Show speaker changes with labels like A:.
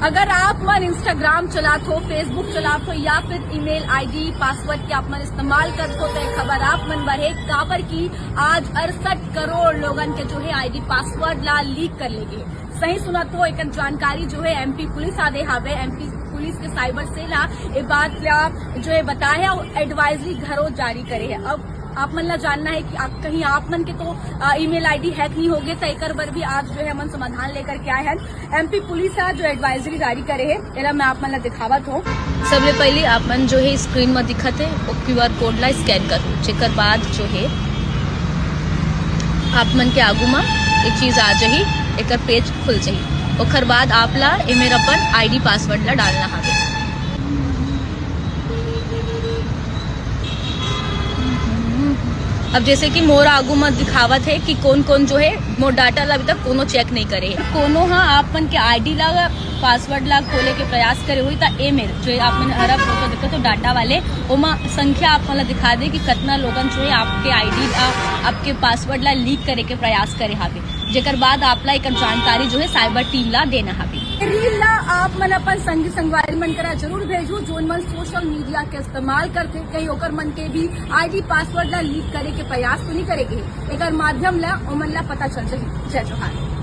A: अगर आप मन इंस्टाग्राम चलात हो, फेसबुक चलात हो या फिर ईमेल आईडी पासवर्ड के आप मन इस्तेमाल करते हो, तो खबर आप मन बर है काबर की आज 68 करोड़ लोगन के जो है आईडी पासवर्ड ला लीक कर लेगे। सही सुना तो एक जानकारी जो है एमपी पुलिस आदे हावे, एमपी पुलिस के साइबर सेल ये बात जो है बताया और एडवाइजरी घरों जारी करे है। अब आप मन ला जानना है कि कहीं आप मन के तो ईमेल आईडी हैक नहीं हो गए, तो एक बार भी आज जो है मन समाधान लेकर के आए हैं। एमपी पुलिस जो एडवाइजरी जारी करे है, एला मैं आप मन ला दिखावत हूँ।
B: सबले पहले आप मन जो है स्क्रीन में दिखत है वो क्यूआर कोड ला स्कैन करो। जेकर बाद जो है आप मन के आगू में एक चीज आ जाही, एक पेज खुल जाही। ओकर बाद आप ला एमेर अपन आईडी पासवर्ड ला डालना है। अब जैसे कि मोर आगू में दिखावत है कि कौन कौन जो है मोर डाटा ला अभी तक कोनो चेक नहीं करे है। कोनो हाँ आप मन के आईडी ला पासवर्ड ला खोले के प्रयास करे हुई तो एमेर जो आप मन हरा फोटो दिखते तो डाटा वाले ओमा संख्या आप मन ला दिखा दे कि कितना लोगन जो है आपके आईडी आपके पासवर्ड ला लीक करे के प्रयास करे हावे। जेकर बाद आप ला एक जानकारी जो है साइबर टीम ला देना हावे।
A: रील ला आप मन अपन संगी संगवारी मन करा जरूर भेजू जोन मन सोशल मीडिया के इस्तेमाल करते, कहीं ओकर मन के भी आईडी पासवर्ड ला लीक करे के प्रयास तो नहीं करेगे। एक माध्यम ला ओमन ला पता चल जाए। जय जोहार।